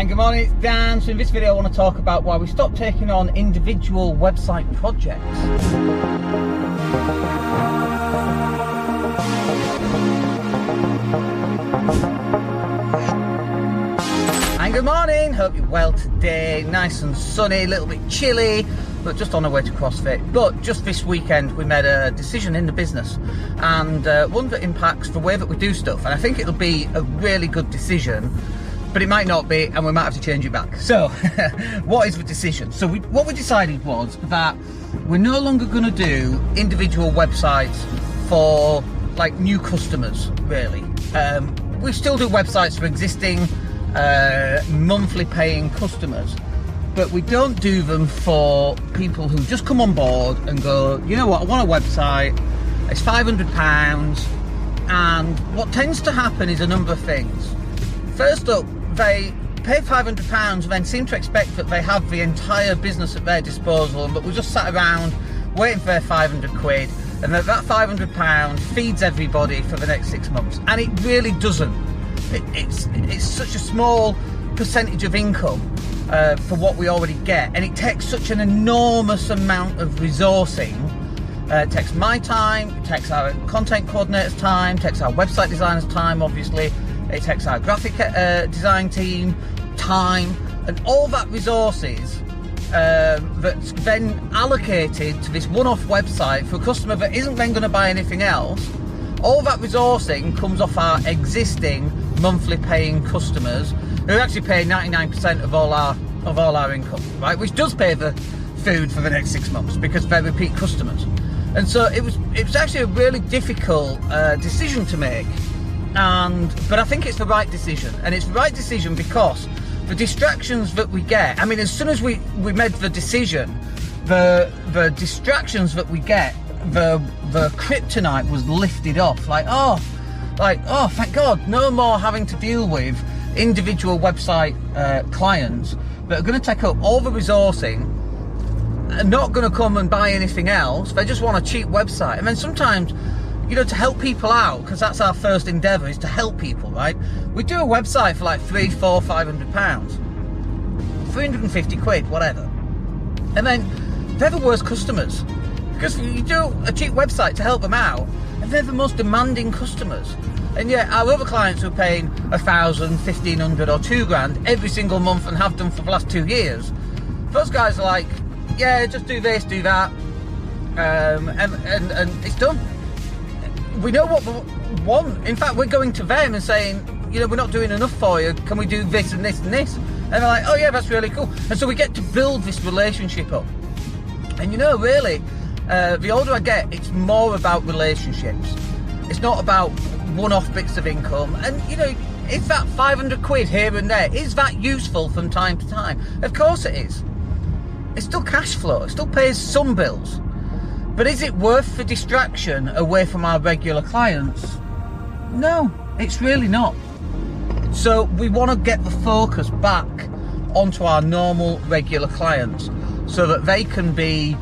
And good morning, it's Dan. So in this video I want to talk about why we stopped taking on individual website projects. And good morning, hope you're well today. Nice and sunny, a little bit chilly, but just on our way to CrossFit. But just this weekend we made a decision in the business, and one that impacts the way that we do stuff, and I think it'll be a really good decision, but it might not be, and we might have to change it back. So what is the decision? So what we decided was that we're no longer going to do individual websites for like new customers, really. We still do websites for existing monthly paying customers, but we don't do them for people who just come on board and go, you know what, I want a website, it's £500, and what tends to happen is a number of things. First up, they pay £500 and then seem to expect that they have the entire business at their disposal, but we just sat around waiting for their 500 quid, and that £500 feeds everybody for the next 6 months, and it really doesn't. It's such a small percentage of income for what we already get, and it takes such an enormous amount of resourcing. It takes my time, it takes our content coordinator's time, it takes our website designer's time, obviously, it takes our graphic design team time, and all that resources that's then allocated to this one-off website for a customer that isn't then going to buy anything else. All that resourcing comes off our existing monthly paying customers, who actually pay 99% of all our income, right? Which does pay the food for the next 6 months because they're repeat customers. And so it was actually a really difficult decision to make, but I think it's the right decision, and it's the right decision because the distractions that we get. I mean, as soon as we made the decision, the distractions that we get, the kryptonite was lifted off. Like, oh, thank God, no more having to deal with individual website clients that are going to take up all the resourcing and not going to come and buy anything else. They just want a cheap website. And then sometimes, you know, to help people out, because that's our first endeavour, is to help people, right? We do a website for like £300, £400, £500, 350 quid, whatever. And then they're the worst customers, because you do a cheap website to help them out, and they're the most demanding customers. And yet our other clients who are paying £1,000, £1,500 or £2,000 every single month and have done for the last 2 years, those guys are like, yeah, just do this, do that, and it's done. We know what we want. In fact, we're going to them and saying, you know, we're not doing enough for you, can we do this and this and this? And they're like, oh yeah, that's really cool. And so we get to build this relationship up. And you know, really, the older I get, it's more about relationships. It's not about one-off bits of income. And you know, is that 500 quid here and there, is that useful from time to time? Of course it is. It's still cash flow, it still pays some bills. But is it worth the distraction away from our regular clients? No, it's really not. So we want to get the focus back onto our normal regular clients so that they can be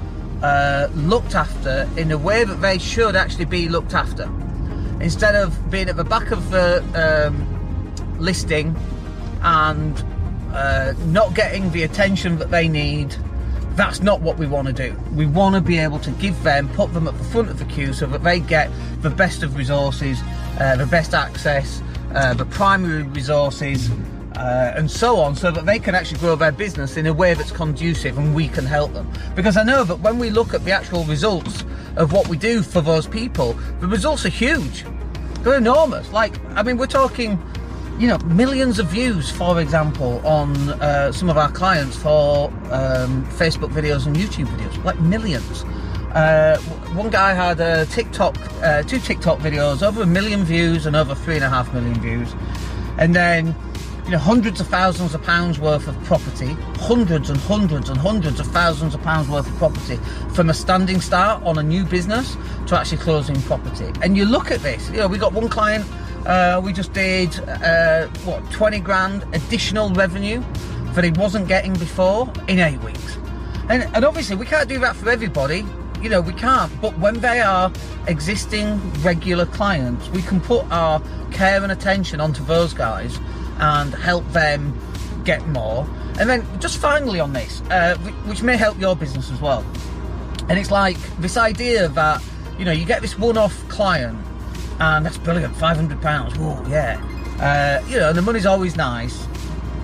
looked after in a way that they should actually be looked after. Instead of being at the back of the listing and not getting the attention that they need. That's not what we want to do. We want to be able to give them, put them at the front of the queue so that they get the best of resources, the best access, the primary resources, and so on, so that they can actually grow their business in a way that's conducive and we can help them. Because I know that when we look at the actual results of what we do for those people, the results are huge. They're enormous. Like, I mean, we're talking, you know, millions of views, for example, on some of our clients for Facebook videos and YouTube videos, like millions. One guy had a TikTok, 2 TikTok videos, over 1 million views and over 3.5 million views. And then, you know, hundreds of thousands of pounds worth of property, hundreds and hundreds and hundreds of thousands of pounds worth of property, from a standing start on a new business to actually closing property. And you look at this, you know, we got one client, we just did 20 grand additional revenue that he wasn't getting before in 8 weeks. And obviously we can't do that for everybody, you know, we can't, but when they are existing regular clients, we can put our care and attention onto those guys and help them get more. And then just finally on this, which may help your business as well. And it's like this idea that, you know, you get this one-off client and that's brilliant, £500, whoa, yeah. You know, the money's always nice,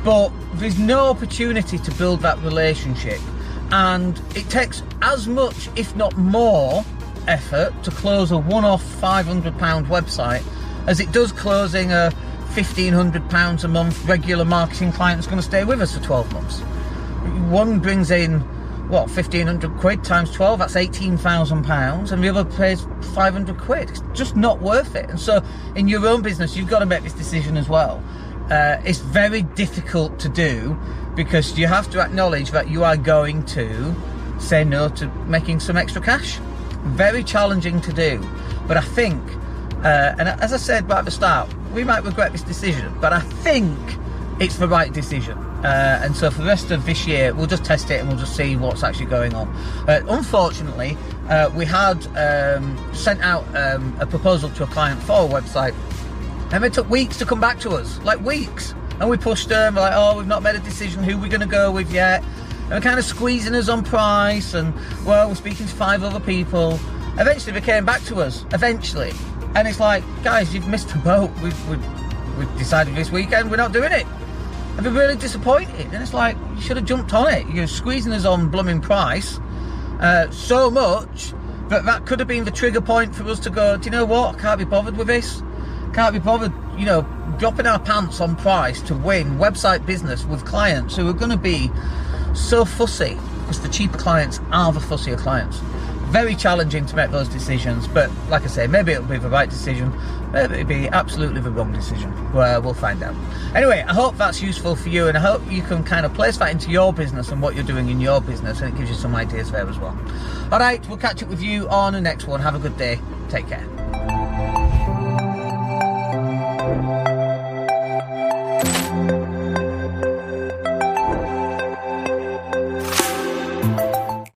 but there's no opportunity to build that relationship. And it takes as much, if not more, effort to close a one-off £500 website as it does closing a £1,500 a month regular marketing client that's going to stay with us for 12 months. One brings in, what, 1,500 quid times 12, that's £18,000, and the other pays 500 quid. It's just not worth it. And so in your own business, you've got to make this decision as well. It's very difficult to do because you have to acknowledge that you are going to say no to making some extra cash. Very challenging to do, but I think, and as I said right at the start, we might regret this decision, but I think it's the right decision. And so for the rest of this year, we'll just test it and we'll just see what's actually going on. Unfortunately, we had sent out a proposal to a client for a website, and it took weeks to come back to us, like weeks. And we pushed them, we're like, oh, we've not made a decision who we're going to go with yet. And they're kind of squeezing us on price, and well, we're speaking to 5 other people. Eventually they came back to us, eventually. And it's like, guys, you've missed the boat. We've decided this weekend we're not doing it. And they're really disappointed. And it's like, you should have jumped on it. You're squeezing us on blooming price so much that could have been the trigger point for us to go, do you know what? I can't be bothered with this. Can't be bothered, you know, dropping our pants on price to win website business with clients who are going to be so fussy, because the cheaper clients are the fussier clients. Very challenging to make those decisions, but like I say, maybe it'll be the right decision, maybe it'll be absolutely the wrong decision. Well, we'll find out. Anyway, I hope that's useful for you, and I hope you can kind of place that into your business and what you're doing in your business, and it gives you some ideas there as well. All right, we'll catch up with you on the next one. Have a good day. Take care.